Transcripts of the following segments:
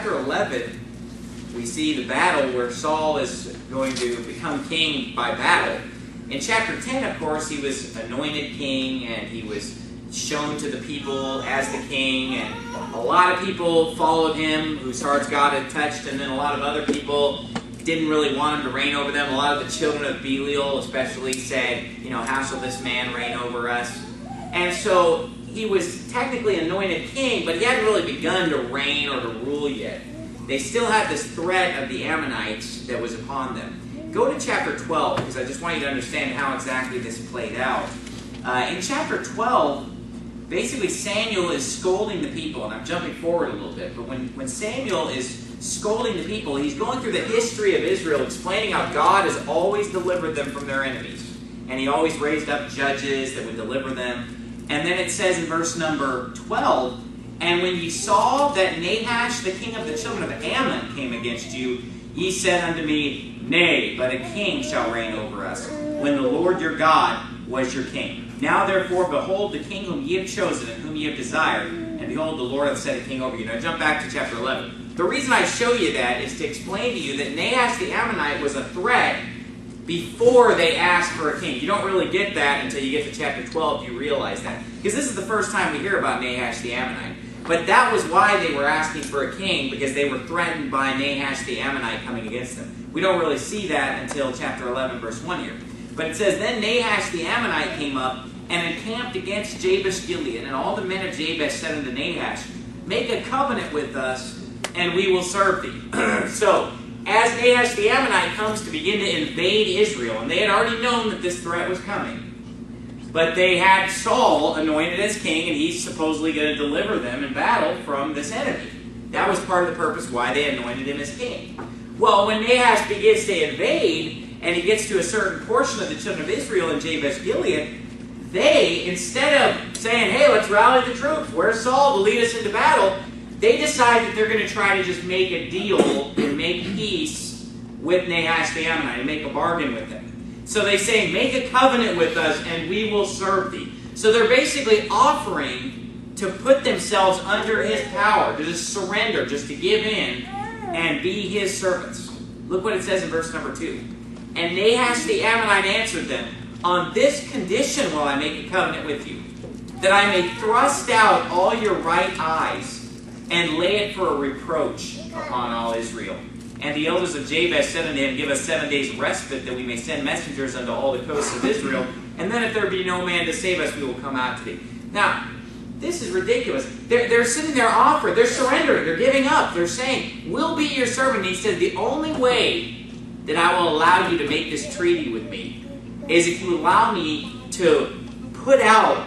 chapter 11, we see the battle where Saul is going to become king by battle. In chapter 10, of course, he was anointed king, and he was shown to the people as the king, and a lot of people followed him whose hearts God had touched, and then a lot of other people didn't really want him to reign over them. A lot of the children of Belial especially said, how shall this man reign over us? And so he was technically anointed king, but he hadn't really begun to reign or to rule yet. They still had this threat of the Ammonites that was upon them. Go to chapter 12, because I just want you to understand how exactly this played out. In chapter 12, basically Samuel is scolding the people, and I'm jumping forward a little bit, but when Samuel is scolding the people, he's going through the history of Israel, explaining how God has always delivered them from their enemies. And he always raised up judges that would deliver them. And then it says in verse number 12, "And when ye saw that Nahash, the king of the children of Ammon, came against you, ye said unto me, Nay, but a king shall reign over us, when the Lord your God was your king. Now therefore, behold, the king whom ye have chosen, and whom ye have desired, and behold, the Lord hath set a king over you." Now jump back to chapter 11. The reason I show you that is to explain to you that Nahash the Ammonite was a threat before they asked for a king. You don't really get that until you get to chapter 12. You realize that. Because this is the first time we hear about Nahash the Ammonite. But that was why they were asking for a king, because they were threatened by Nahash the Ammonite coming against them. We don't really see that until chapter 11, verse 1 here. But it says, "Then Nahash the Ammonite came up and encamped against Jabesh Gilead. And all the men of Jabesh said unto Nahash, Make a covenant with us, and we will serve thee." So, as Nahash the Ammonite comes to begin to invade Israel, and they had already known that this threat was coming, but they had Saul anointed as king, and he's supposedly going to deliver them in battle from this enemy. That was part of the purpose why they anointed him as king. Well, when Nahash begins to invade, and he gets to a certain portion of the children of Israel in Jabesh Gilead, they, instead of saying, "Hey, let's rally the troops, where's Saul to lead us into battle?" they decide that they're going to try to just make a deal and make peace with Nahash the Ammonite and make a bargain with him. So they say, "Make a covenant with us and we will serve thee." So they're basically offering to put themselves under his power, to just surrender, just to give in and be his servants. Look what it says in verse number 2. "And Nahash the Ammonite answered them, On this condition will I make a covenant with you, that I may thrust out all your right eyes, and lay it for a reproach upon all Israel. And the elders of Jabesh said unto him, Give us 7 days respite, that we may send messengers unto all the coasts of Israel. And then if there be no man to save us, we will come out to thee." Now, this is ridiculous. They're sitting there offering. They're surrendering. They're giving up. They're saying, "We'll be your servant." And he says, "The only way that I will allow you to make this treaty with me is if you allow me to put out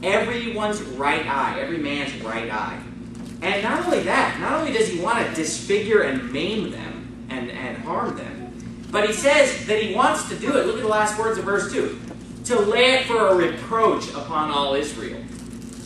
everyone's right eye, every man's right eye." And not only that, not only does he want to disfigure and maim them and harm them, but he says that he wants to do it. Look at the last words of verse 2. "To lay it for a reproach upon all Israel."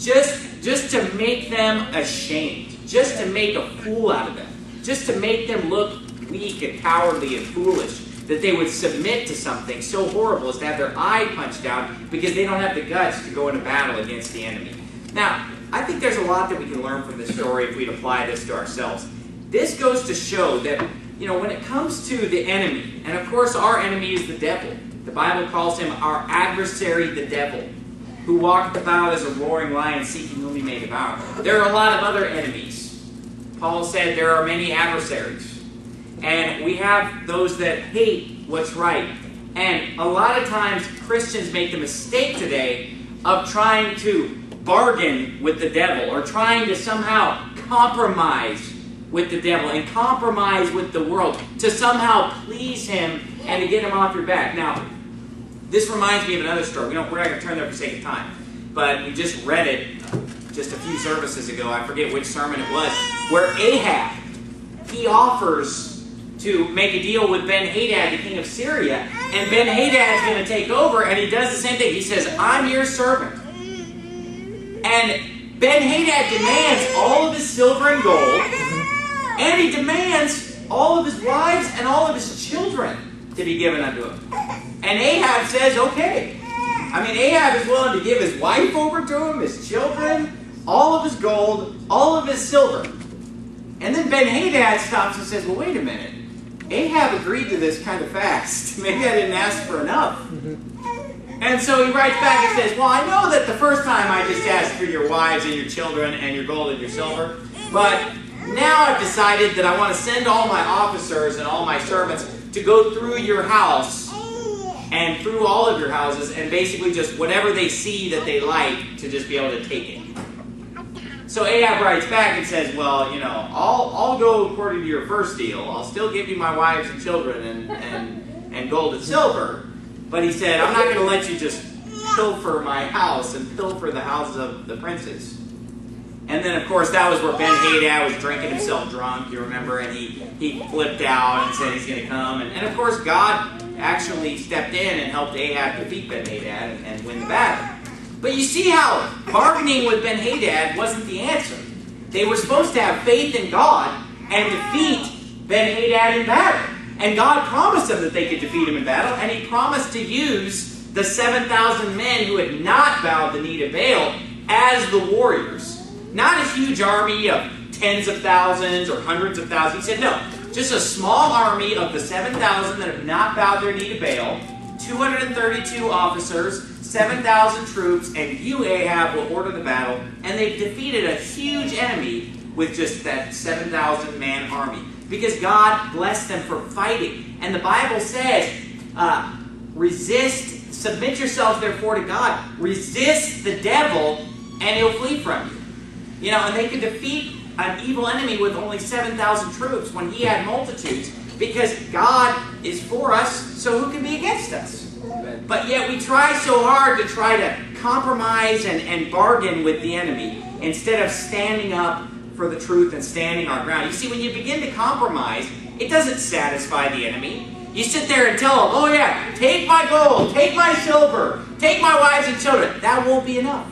Just to make them ashamed. Just to make a fool out of them. Just to make them look weak and cowardly and foolish. That they would submit to something so horrible as to have their eye punched out because they don't have the guts to go into battle against the enemy. Now, I think there's a lot that we can learn from this story if we'd apply this to ourselves. This goes to show that, when it comes to the enemy, and of course our enemy is the devil. The Bible calls him our adversary, the devil, who walketh about as a roaring lion seeking whom he may devour. There are a lot of other enemies. Paul said there are many adversaries. And we have those that hate what's right. And a lot of times Christians make the mistake today of trying to bargain with the devil, or trying to somehow compromise with the devil and compromise with the world to somehow please him and to get him off your back. Now, this reminds me of another story. We're not going to turn there for sake of time, but we just read it just a few services ago. I forget which sermon it was, where Ahab, he offers to make a deal with Ben-Hadad, the king of Syria, and Ben-Hadad is going to take over, and he does the same thing. He says, "I'm your servant." And Ben-Hadad demands all of his silver and gold, and he demands all of his wives and all of his children to be given unto him. And Ahab says, okay. Ahab is willing to give his wife over to him, his children, all of his gold, all of his silver. And then Ben-Hadad stops and says, well, wait a minute. Ahab agreed to this kind of fast. Maybe I didn't ask for enough. And so he writes back and says, well, I know that the first time I just asked for your wives and your children and your gold and your silver, but now I've decided that I want to send all my officers and all my servants to go through your house and through all of your houses and basically just whatever they see that they like to just be able to take it. So Ahab writes back and says, well, you know, I'll go according to your first deal. I'll still give you my wives and children and gold and silver. But he said, I'm not going to let you just pilfer my house and pilfer the houses of the princes. And then, of course, that was where Ben-Hadad was drinking himself drunk, you remember, and he flipped out and said he's going to come. And, of course, God actually stepped in and helped Ahab defeat Ben-Hadad and win the battle. But you see how bargaining with Ben-Hadad wasn't the answer. They were supposed to have faith in God and defeat Ben-Hadad in battle. And God promised them that they could defeat him in battle, and he promised to use the 7,000 men who had not bowed the knee to Baal as the warriors. Not a huge army of tens of thousands or hundreds of thousands. He said, no, just a small army of the 7,000 that have not bowed their knee to Baal, 232 officers, 7,000 troops, and you, Ahab, will order the battle. And they've defeated a huge enemy with just that 7,000-man army. Because God blessed them for fighting. And the Bible says, resist, submit yourselves therefore to God. Resist the devil, and he'll flee from you. You know, and they could defeat an evil enemy with only 7,000 troops when he had multitudes. Because God is for us, so who can be against us? But yet we try so hard to try to compromise and bargain with the enemy instead of standing up for the truth and standing our ground. You see, when you begin to compromise, it doesn't satisfy the enemy. You sit there and tell them, oh yeah, take my gold, take my silver, take my wives and children. That won't be enough.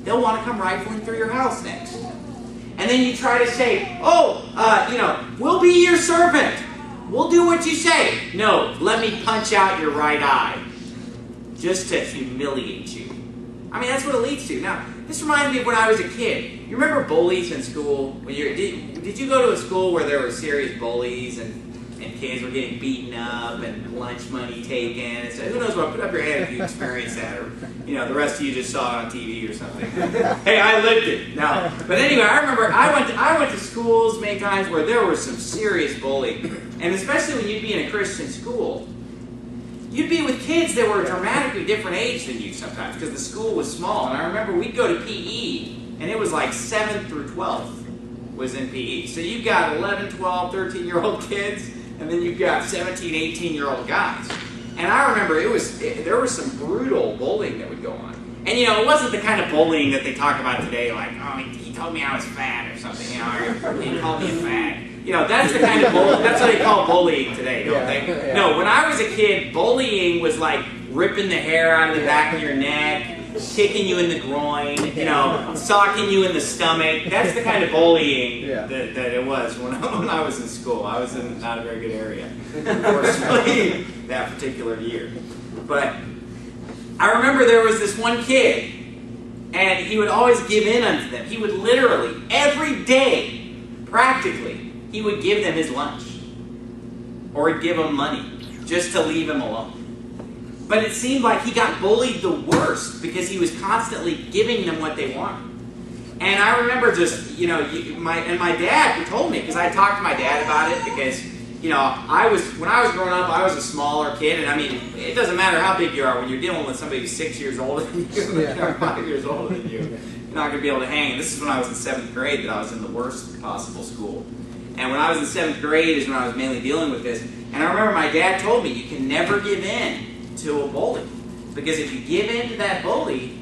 They'll want to come rifling through your house next. And then you try to say, oh, we'll be your servant. We'll do what you say. No, let me punch out your right eye. Just to humiliate you. I mean, that's what it leads to. Now, this reminds me of when I was a kid. You remember bullies in school? When did you go to a school where there were serious bullies and kids were getting beaten up and lunch money taken? So who knows what? Put up your hand if you experienced that, or the rest of you just saw it on TV or something. Hey, I lived it. No, but anyway, I remember I went to schools many times where there was some serious bullying, and especially when you'd be in a Christian school. You'd be with kids that were a dramatically different age than you sometimes because the school was small. And I remember we'd go to PE, and it was like 7th through 12th was in PE. So you've got 11, 12, 13-year-old kids, and then you've got 17, 18-year-old guys. And I remember there was some brutal bullying that would go on. And, it wasn't the kind of bullying that they talk about today, like, oh, he told me I was fat or something, or he called me a fag. That's the kind of bullying, that's what they call bullying today, don't they? Yeah. No, when I was a kid, bullying was like ripping the hair out of the back of your neck, kicking you in the groin, socking you in the stomach. That's the kind of bullying that it was when I was in school. I was in not a very good area, unfortunately, that particular year. But I remember there was this one kid, and he would always give in unto them. He would literally, every day, practically, he would give them his lunch. Or he'd give them money, just to leave him alone. But it seemed like he got bullied the worst because he was constantly giving them what they wanted. And I remember just, my dad told me, because I talked to my dad about it, because, when I was growing up, I was a smaller kid, and I mean, it doesn't matter how big you are, when you're dealing with somebody who's 6 years older than you, or 5 years older than you, you're not going to be able to hang. And this is when I was in 7th grade that I was in the worst possible school. And when I was in 7th grade is when I was mainly dealing with this. And I remember my dad told me, you can never give in to a bully. Because if you give in to that bully,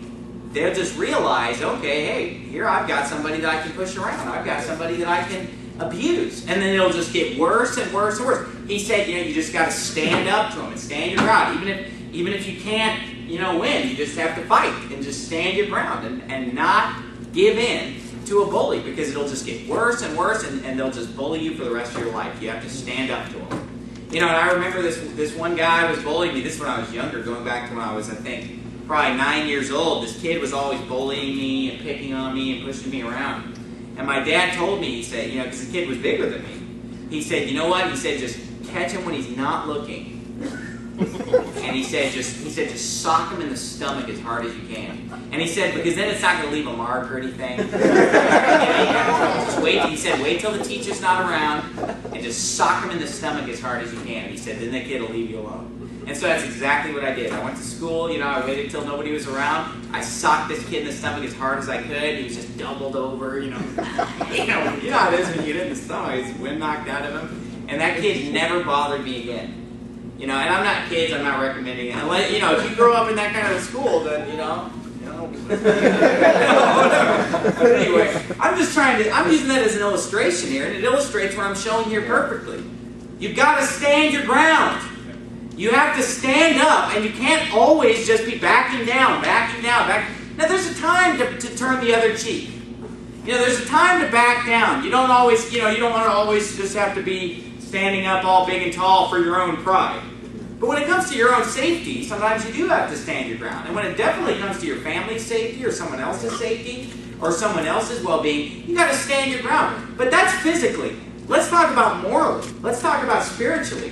they'll just realize, okay, hey, here I've got somebody that I can push around. I've got somebody that I can abuse. And then it'll just get worse and worse and worse. He said, you just got to stand up to them and stand your ground. Even if you can't, win, you just have to fight and just stand your ground and not give in to a bully, because it'll just get worse and worse, and they'll just bully you for the rest of your life. You have to stand up to them. And I remember this one guy was bullying me. This is when I was younger, going back to when I was, I think, probably 9 years old. This kid was always bullying me and picking on me and pushing me around. And my dad told me, he said, because the kid was bigger than me, he said, you know what? He said, just catch him when he's not looking. And he said, just sock him in the stomach as hard as you can. And he said, because then it's not going to leave a mark or anything. Just wait. He said, wait till the teacher's not around, and just sock him in the stomach as hard as you can. He said, then the kid will leave you alone. And so that's exactly what I did. I went to school. I waited till nobody was around. I socked this kid in the stomach as hard as I could. He was just doubled over. You know how it is when you get in the stomach. It's wind knocked out of him. And that kid never bothered me again. And I'm not kids, I'm not recommending it. Unless, if you grow up in that kind of school, then, whatever. But anyway, I'm using that as an illustration here, and it illustrates what I'm showing here perfectly. You've got to stand your ground. You have to stand up, and you can't always just be backing down. Now, there's a time to turn the other cheek. There's a time to back down. You don't always, you don't want to always just have to be standing up all big and tall for your own pride. But when it comes to your own safety, sometimes you do have to stand your ground. And when it definitely comes to your family's safety or someone else's safety or someone else's well-being, you got to stand your ground. But that's physically. Let's talk about morally. Let's talk about spiritually.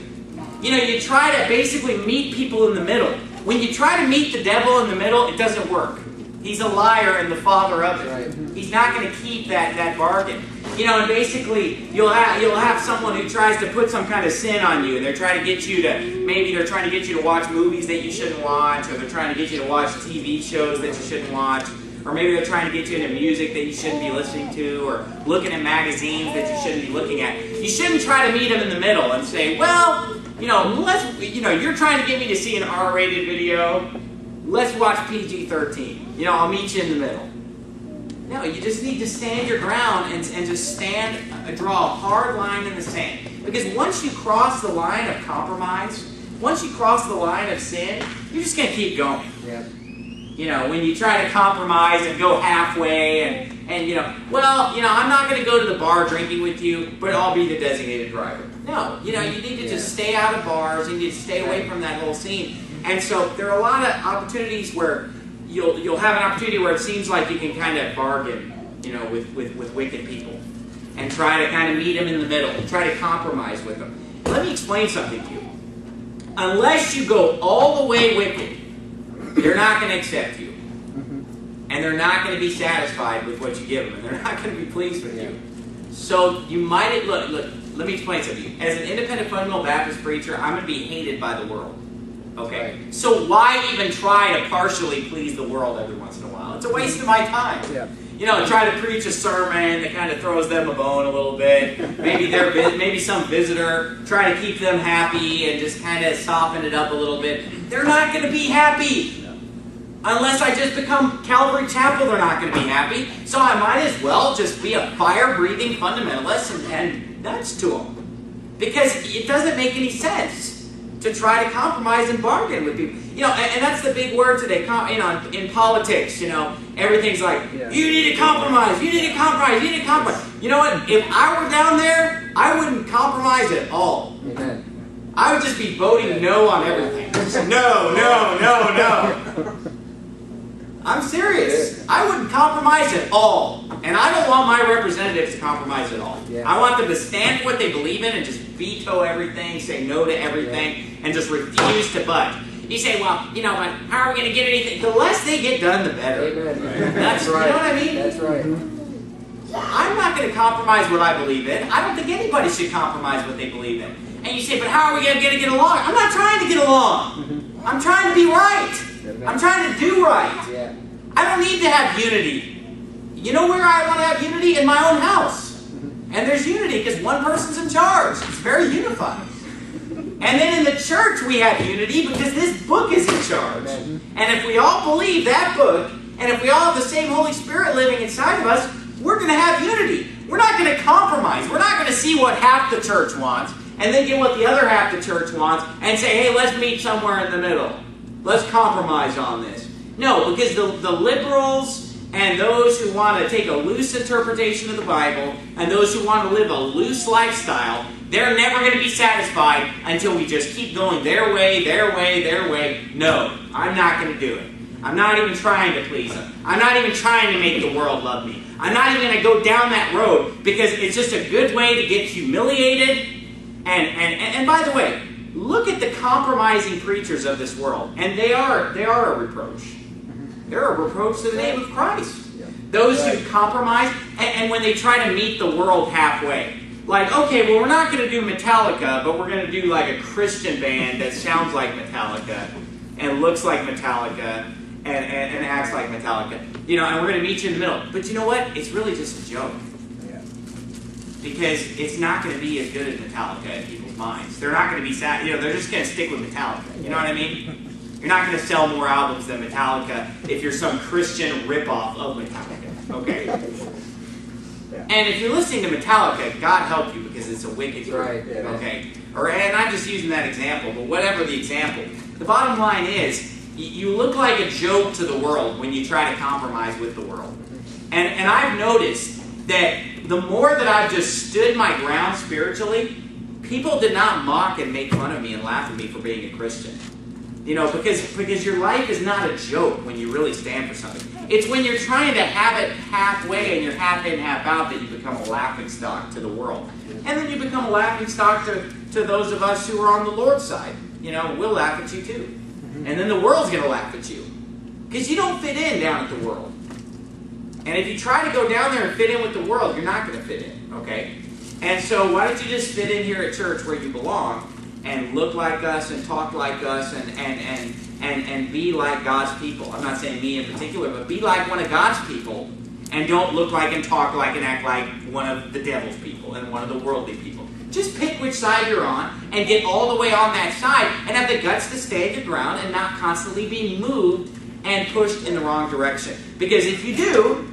You try to basically meet people in the middle. When you try to meet the devil in the middle, it doesn't work. He's a liar and the father of it. Right. He's not going to keep that bargain. And basically, you'll have someone who tries to put some kind of sin on you, and they're trying to get you to watch movies that you shouldn't watch, or they're trying to get you to watch TV shows that you shouldn't watch, or maybe they're trying to get you into music that you shouldn't be listening to, or looking at magazines that you shouldn't be looking at. You shouldn't try to meet them in the middle and say, well, you're trying to get me to see an R-rated video. Let's watch PG-13. I'll meet you in the middle. No, you just need to stand your ground and just draw a hard line in the sand. Because once you cross the line of compromise, once you cross the line of sin, you're just going to keep going. Yep. When you try to compromise and go halfway and I'm not going to go to the bar drinking with you, but I'll be the designated driver. No, you need to just stay out of bars, you need to stay away from that whole scene. And so there are a lot of opportunities where you'll have an opportunity where it seems like you can kind of bargain, with wicked people, and try to kind of meet them in the middle, try to compromise with them. Let me explain something to you. Unless you go all the way wicked, they're not going to accept you, and they're not going to be satisfied with what you give them, and they're not going to be pleased with you. So you might look. Let me explain something to you. As an independent fundamental Baptist preacher, I'm going to be hated by the world. Okay, so why even try to partially please the world every once in a while? It's a waste of my time. Yeah. Try to preach a sermon that kind of throws them a bone a little bit. Maybe some visitor, try to keep them happy and just kind of soften it up a little bit. They're not going to be happy. Unless I just become Calvary Chapel, they're not going to be happy. So I might as well just be a fire-breathing fundamentalist and nuts to them. Because it doesn't make any sense to try to compromise and bargain with people. And that's the big word today. In politics, everything's like, you need to compromise, you need to compromise, you need to compromise. You know what? If I were down there, I wouldn't compromise at all. Amen. I would just be voting no on everything. No, no, no, no. I'm serious. I wouldn't compromise at all. And I don't want my representatives to compromise at all. Yeah. I want them to stand for what they believe in and just veto everything, say no to everything, and just refuse to budge. You say, well, but how are we going to get anything? The less they get done, the better. Amen. That's right. You know what I mean? That's right. I'm not going to compromise what I believe in. I don't think anybody should compromise what they believe in. And you say, but how are we going to get along? I'm not trying to get along. I'm trying to be right. I'm trying to do right. Yeah. I don't need to have unity. You know where I want to have unity? In my own house. And there's unity because one person's in charge. It's very unified. And then in the church we have unity because this book is in charge. And if we all believe that book, and if we all have the same Holy Spirit living inside of us, we're going to have unity. We're not going to compromise. We're not going to see what half the church wants and then get what the other half the church wants and say, hey, let's meet somewhere in the middle. Let's compromise on this. No, because the liberals and those who want to take a loose interpretation of the Bible and those who want to live a loose lifestyle, they're never going to be satisfied until we just keep going their way, their way, their way. No, I'm not going to do it. I'm not even trying to please them. I'm not even trying to make the world love me. I'm not even going to go down that road because it's just a good way to get humiliated. And by the way, look at the compromising preachers of this world. And they are a reproach. They're a reproach to the name of Christ. Those who compromise, and when they try to meet the world halfway. Like, okay, well, we're not going to do Metallica, but we're going to do like a Christian band that sounds like Metallica and looks like Metallica and acts like Metallica. You know, and we're going to meet you in the middle. But you know what? It's really just a joke. Because it's not going to be as good as Metallica in people's minds. They're not going to be sad. You know, they're just going to stick with Metallica. You know what I mean? You're not going to sell more albums than Metallica if you're some Christian ripoff of Metallica. Okay? And if you're listening to Metallica, God help you because it's a wicked group. Right, yeah. Okay? And I'm just using that example, but whatever the example. The bottom line is, you look like a joke to the world when you try to compromise with the world. And I've noticed that the more that I've just stood my ground spiritually, people did not mock and make fun of me and laugh at me for being a Christian. You know, because your life is not a joke when you really stand for something. It's when you're trying to have it halfway and you're half in, half out that you become a laughingstock to the world. And then you become a laughingstock to those of us who are on the Lord's side. You know, we'll laugh at you too. And then the world's going to laugh at you. Because you don't fit in down at the world. And if you try to go down there and fit in with the world, you're not going to fit in, okay? And so why don't you just fit in here at church where you belong and look like us and talk like us and be like God's people. I'm not saying me in particular, but be like one of God's people and don't look like and talk like and act like one of the devil's people and one of the worldly people. Just pick which side you're on and get all the way on that side and have the guts to stay at the ground and not constantly be moved and pushed in the wrong direction. Because if you do,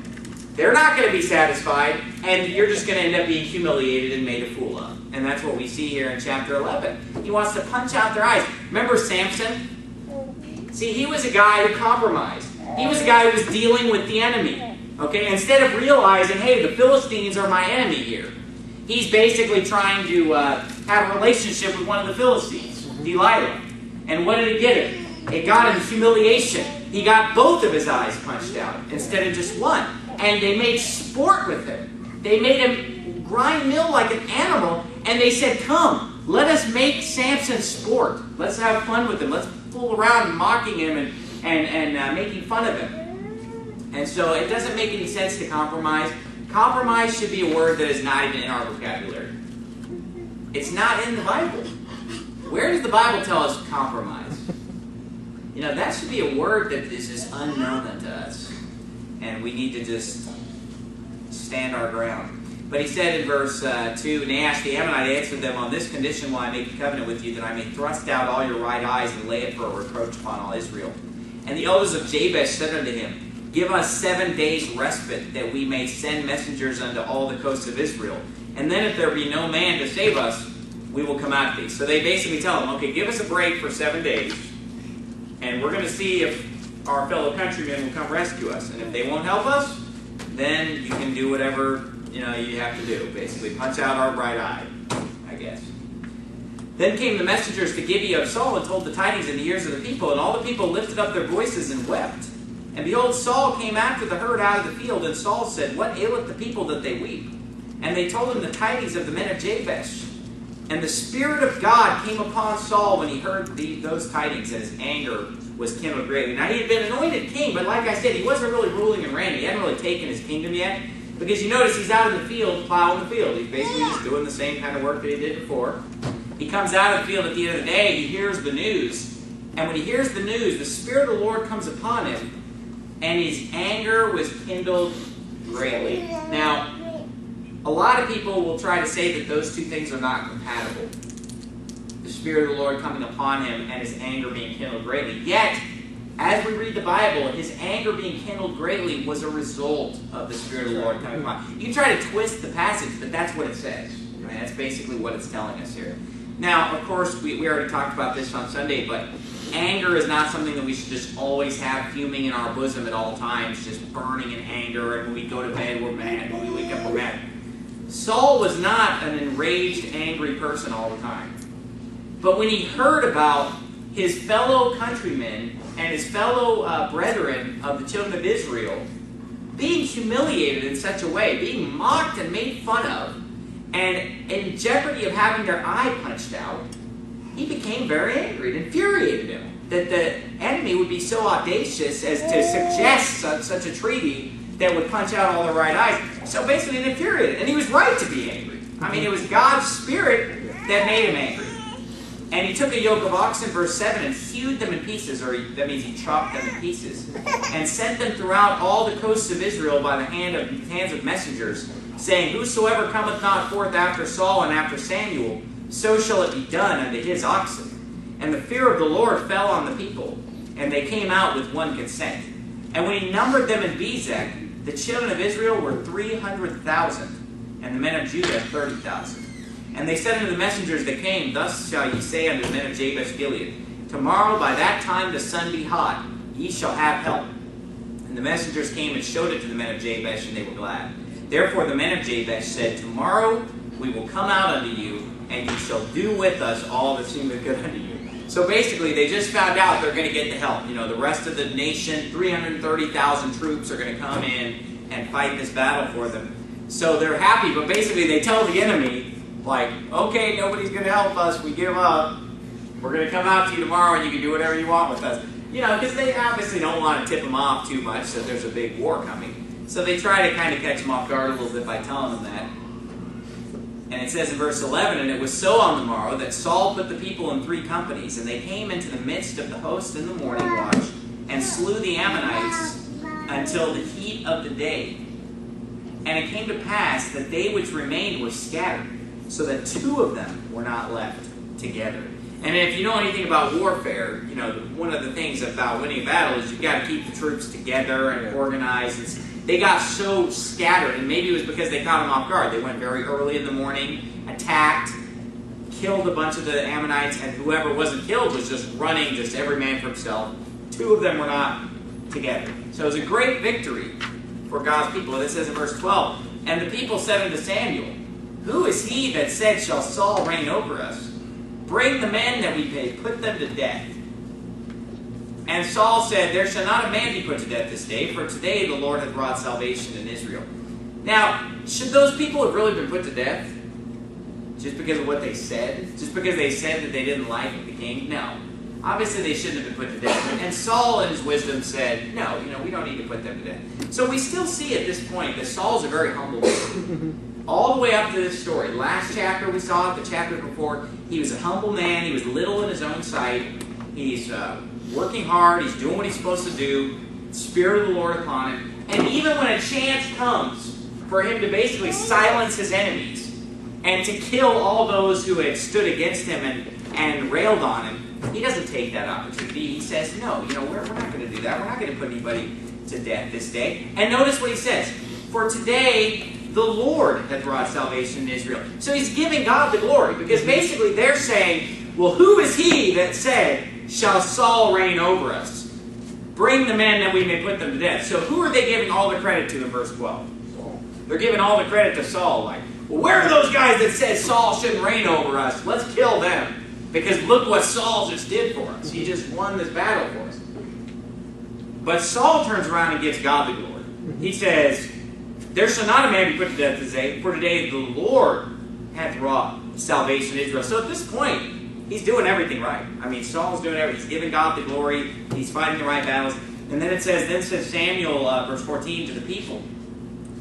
they're not going to be satisfied and you're just going to end up being humiliated and made a fool of. And that's what we see here in chapter 11. He wants to punch out their eyes. Remember Samson? See, he was a guy who compromised. He was a guy who was dealing with the enemy. Okay, instead of realizing, hey, the Philistines are my enemy here. He's basically trying to have a relationship with one of the Philistines, Delilah. And what did it get him? It got him humiliation. He got both of his eyes punched out instead of just one. And they made sport with him. They made him grind mill like an animal. And they said, come, let us make Samson sport. Let's have fun with him. Let's fool around mocking him and making fun of him. And so it doesn't make any sense to compromise. Compromise should be a word that is not even in our vocabulary. It's not in the Bible. Where does the Bible tell us compromise? You know, that should be a word that is just unknown unto us. And we need to just stand our ground. But he said in verse 2, Nahash the Ammonite answered them, on this condition will I make a covenant with you, that I may thrust out all your right eyes and lay it for a reproach upon all Israel. And the elders of Jabesh said unto him, give us 7 days respite, that we may send messengers unto all the coasts of Israel. And then if there be no man to save us, we will come out to thee. So they basically tell him, okay, give us a break for 7 days, and we're going to see if our fellow countrymen will come rescue us. And if they won't help us, then you can do whatever you have to do. Basically, punch out our right eye, I guess. Then came the messengers to Gibeah of Saul and told the tidings in the ears of the people. And all the people lifted up their voices and wept. And behold, Saul came after the herd out of the field. And Saul said, what aileth the people that they weep? And they told him the tidings of the men of Jabesh. And the Spirit of God came upon Saul when he heard those tidings, and his anger was kindled greatly. Now, he had been anointed king, but like I said, he wasn't really ruling and reigning. He hadn't really taken his kingdom yet. Because you notice he's out in the field, plowing the field. He's basically just doing the same kind of work that he did before. He comes out of the field at the end of the day, he hears the news. And when he hears the news, the Spirit of the Lord comes upon him, and his anger was kindled greatly. Now, a lot of people will try to say that those two things are not compatible. The Spirit of the Lord coming upon him and his anger being kindled greatly. Yet, as we read the Bible, his anger being kindled greatly was a result of the Spirit of the Lord coming upon him. You can try to twist the passage, but that's what it says. Right? That's basically what it's telling us here. Now, of course, we already talked about this on Sunday, but anger is not something that we should just always have fuming in our bosom at all times, just burning in anger, and when we go to bed, we're mad, when we wake up, we're mad. Saul was not an enraged, angry person all the time. But when he heard about his fellow countrymen and his fellow brethren of the children of Israel being humiliated in such a way, being mocked and made fun of, and in jeopardy of having their eye punched out, he became very angry. It infuriated him that the enemy would be so audacious as to suggest such a treaty that would punch out all the right eyes. So basically it infuriated, and he was right to be angry. I mean, it was God's Spirit that made him angry. And he took a yoke of oxen, verse 7, and hewed them in pieces, or that means he chopped them in pieces, and sent them throughout all the coasts of Israel by the hands of messengers, saying, Whosoever cometh not forth after Saul and after Samuel, so shall it be done unto his oxen. And the fear of the Lord fell on the people, and they came out with one consent. And when he numbered them in Bezek, the children of Israel were 300,000, and the men of Judah 30,000. And they said unto the messengers that came, Thus shall ye say unto the men of Jabesh Gilead, Tomorrow by that time the sun be hot, ye shall have help. And the messengers came and showed it to the men of Jabesh, and they were glad. Therefore the men of Jabesh said, Tomorrow we will come out unto you, and ye shall do with us all that seemeth good unto you. So basically, they just found out they're going to get the help. You know, the rest of the nation, 330,000 troops, are going to come in and fight this battle for them. So they're happy, but basically they tell the enemy, like, okay, nobody's going to help us, we give up. We're going to come out to you tomorrow and you can do whatever you want with us. You know, because they obviously don't want to tip them off too much that there's a big war coming. So they try to kind of catch them off guard a little bit by telling them that. And it says in verse 11, And it was so on the morrow that Saul put the people in 3 companies, and they came into the midst of the host in the morning watch, and slew the Ammonites until the heat of the day. And it came to pass that they which remained were scattered, so that 2 of them were not left together. And if you know anything about warfare, you know, one of the things about winning a battle is you've got to keep the troops together and organized. They got so scattered, and maybe it was because they caught them off guard. They went very early in the morning, attacked, killed a bunch of the Ammonites, and whoever wasn't killed was just running, just every man for himself. 2 of them were not together. So it was a great victory for God's people. And it says in verse 12, And the people said unto Samuel, Who is he that said, Shall Saul reign over us? Bring the men that we pay, put them to death. And Saul said, There shall not a man be put to death this day, for today the Lord hath wrought salvation in Israel. Now, should those people have really been put to death? Just because of what they said? Just because they said that they didn't like the king? No. Obviously they shouldn't have been put to death. And Saul in his wisdom said, no, we don't need to put them to death. So we still see at this point that Saul's a very humble man. All the way up to this story. Last chapter we saw it, the chapter before, he was a humble man. He was little in his own sight. He's working hard. He's doing what he's supposed to do. Spirit of the Lord upon him. And even when a chance comes for him to basically silence his enemies and to kill all those who had stood against him and railed on him, he doesn't take that opportunity. He says, no, we're not going to do that. We're not going to put anybody to death this day. And notice what he says. For today, the Lord hath wrought salvation in Israel. So he's giving God the glory. Because basically they're saying, well, who is he that said, shall Saul reign over us? Bring the men that we may put them to death. So who are they giving all the credit to in verse 12? They're giving all the credit to Saul. Like, well, where are those guys that said Saul shouldn't reign over us? Let's kill them. Because look what Saul just did for us. He just won this battle for us. But Saul turns around and gives God the glory. He says, there shall not a man be put to death this day, for today the Lord hath wrought salvation in Israel. So at this point, he's doing everything right. I mean, Saul's doing everything. He's giving God the glory. He's fighting the right battles. And then then says Samuel, verse 14, to the people,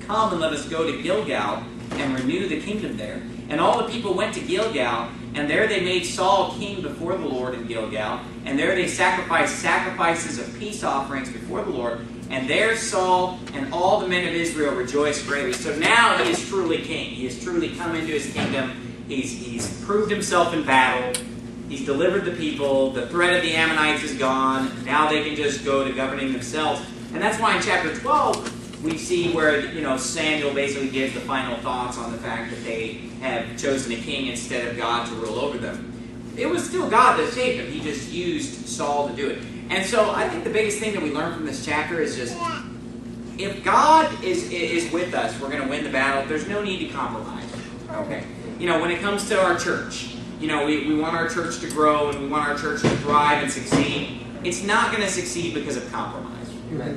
come and let us go to Gilgal and renew the kingdom there. And all the people went to Gilgal, and there they made Saul king before the Lord in Gilgal. And there they sacrificed sacrifices of peace offerings before the Lord. And there Saul and all the men of Israel rejoiced greatly. So now he is truly king. He has truly come into his kingdom. He's proved himself in battle. He's delivered the people. The threat of the Ammonites is gone. Now they can just go to governing themselves. And that's why in chapter 12, we see where Samuel basically gives the final thoughts on the fact that they have chosen a king instead of God to rule over them. It was still God that saved him. He just used Saul to do it. And so I think the biggest thing that we learn from this chapter is just, if God is with us, we're going to win the battle. There's no need to compromise. Okay? When it comes to our church, we want our church to grow and we want our church to thrive and succeed. It's not going to succeed because of compromise. Right?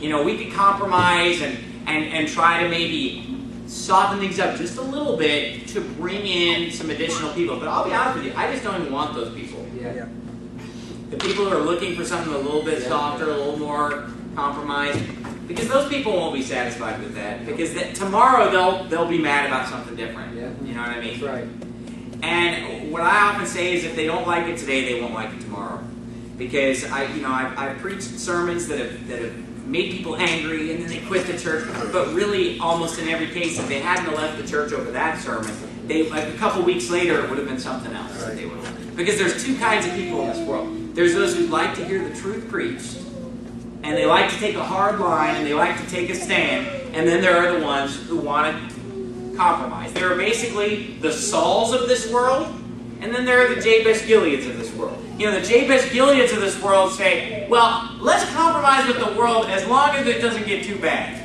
you know, we could compromise and try to maybe soften things up just a little bit to bring in some additional people. But I'll be honest with you, I just don't even want those people. Yeah. The people who are looking for something a little bit softer, a little more compromised, because those people won't be satisfied with that. Because tomorrow they'll be mad about something different. Yeah. You know what I mean? That's right. And what I often say is, if they don't like it today, they won't like it tomorrow. Because I've preached sermons that have made people angry, and then they quit the church. But really, almost in every case, if they hadn't left the church over that sermon, a couple weeks later, it would have been something else that they would have. Because there's two kinds of people in this world. There's those who like to hear the truth preached, and they like to take a hard line, and they like to take a stand. And then there are the ones who want to compromise. There are basically the Sauls of this world, and then there are the Jabesh Gileads of this world. You know, the Jabesh Gileads of this world say, well, let's compromise with the world as long as it doesn't get too bad.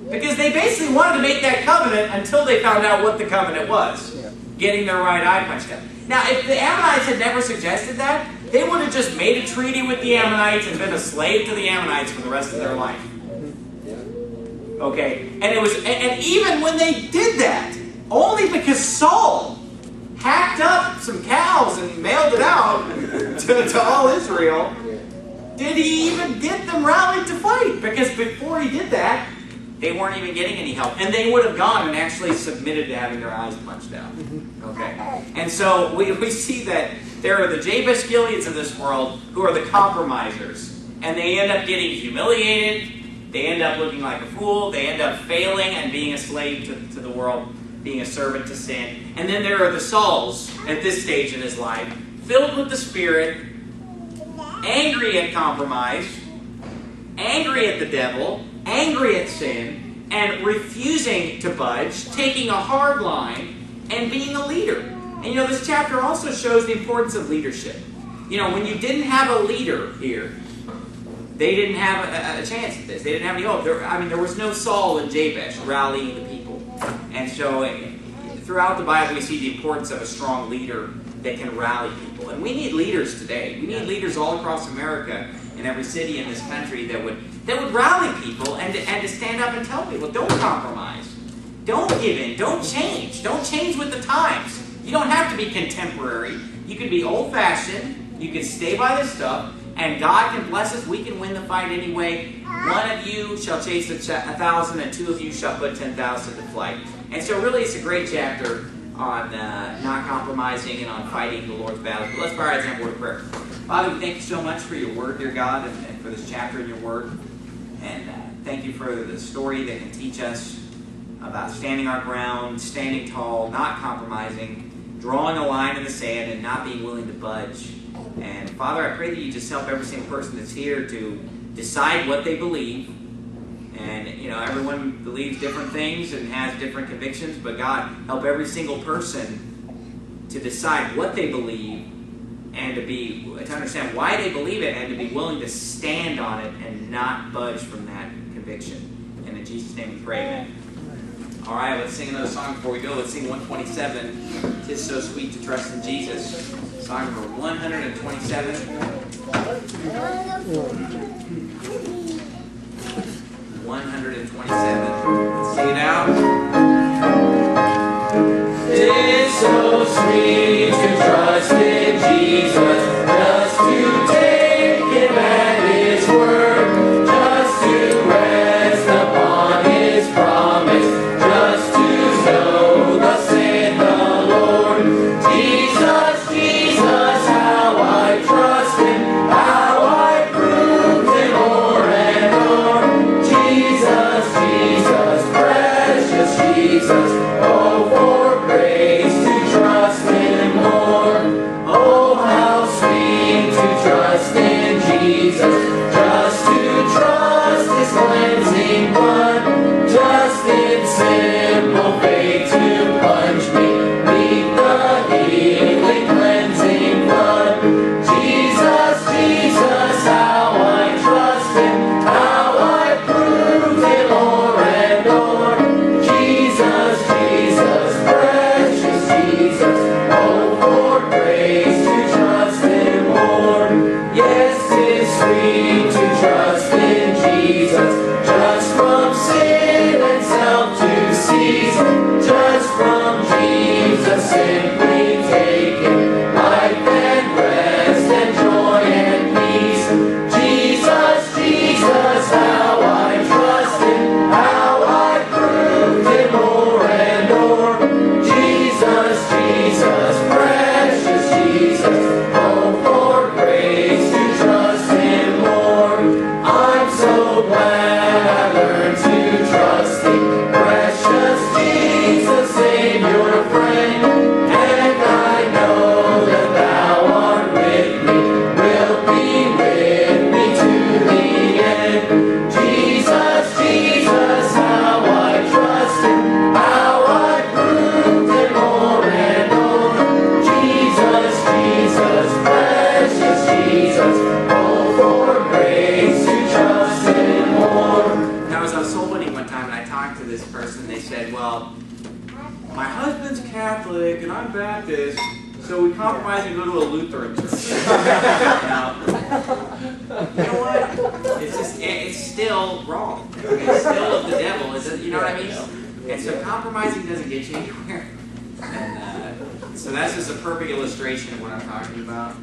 Because they basically wanted to make that covenant until they found out what the covenant was. Getting their right eye punched out. Now, if the Ammonites had never suggested that, they would have just made a treaty with the Ammonites and been a slave to the Ammonites for the rest of their life. Okay, and even when they did that, only because Saul hacked up some cows and mailed it out to all Israel, did he even get them rallied to fight. Because before he did that, they weren't even getting any help. And they would have gone and actually submitted to having their eyes punched out. Okay, and so we see that there are the Jabesh Gileads of this world who are the compromisers. And they end up getting humiliated. They end up looking like a fool. They end up failing and being a slave to the world, being a servant to sin. And then there are the Sauls at this stage in his life, filled with the Spirit, angry at compromise, angry at the devil, angry at sin, and refusing to budge, taking a hard line, and being a leader. And you know, this chapter also shows the importance of leadership. You know, when you didn't have a leader here, they didn't have a chance at this. They didn't have any hope. There was no Saul and Jabesh rallying the people. And so throughout the Bible, we see the importance of a strong leader that can rally people. And we need leaders today. We need leaders all across America, in every city in this country, that would rally people and to stand up and tell people, don't compromise. Don't give in. Don't change. Don't change with the times. You don't have to be contemporary. You can be old-fashioned. You can stay by this stuff. And God can bless us. We can win the fight anyway. One of you shall chase 1,000, and two of you shall put 10,000 to flight. And so really it's a great chapter on not compromising and on fighting the Lord's battles. But let's bow our heads and have a word of prayer. Father, we thank you so much for your word, dear God, and for this chapter in your word. And thank you for the story that can teach us about standing our ground, standing tall, not compromising, drawing a line in the sand, and not being willing to budge. And Father, I pray that you just help every single person that's here to decide what they believe. And, you know, everyone believes different things and has different convictions, but God, help every single person to decide what they believe and to understand why they believe it and to be willing to stand on it and not budge from that conviction. And in Jesus' name we pray, amen. All right, let's sing another song before we go. Let's sing 127, "'Tis So Sweet to Trust in Jesus." Song number 127. 127. Let's sing it out. "'Tis so sweet to trust in Jesus, just to take him at his word, just to rest upon his promise, just to know thus saith the Lord. Jesus, Jesus, how I trust him, how I prove him o'er and o'er. Jesus, Jesus, precious Jesus, oh, for grace to trust him more. simply taken life and rest and joy and peace. Jesus, Jesus, how I trust Him, how I proved Him more and more. Jesus, Jesus, precious Jesus, oh, for grace to trust Him more. I'm so glad I learned to trust Thee, precious Jesus, Savior, friend. And I know that Thou art with me, will be with me to the end. Jesus, Jesus, how I trust Him, how I proved Him more and more. Jesus, Jesus, precious Jesus, oh, for grace to trust Him more. Now, as I was soul winning one time and I talked to this person, they said, well, my husband's Catholic and I'm Baptist, so we compromise and go to a Lutheran church. You know what? It's still wrong. It's still of the devil. You know what I mean? And so compromising doesn't get you anywhere. And so that's just a perfect illustration of what I'm talking about.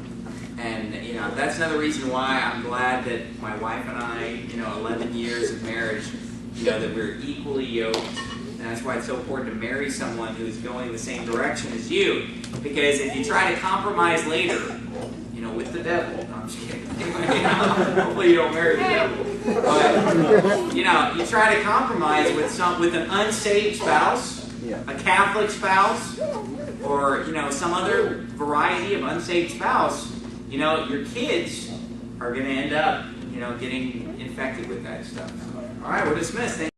And that's another reason why I'm glad that my wife and I, 11 years of marriage, that we're equally yoked. And that's why it's so important to marry someone who's going the same direction as you. Because if you try to compromise later, with the devil, no, I'm just kidding. Hopefully you don't marry the devil. But, you try to compromise with an unsaved spouse, a Catholic spouse, or, some other variety of unsaved spouse, your kids are going to end up, getting infected with that stuff. All right, we're dismissed.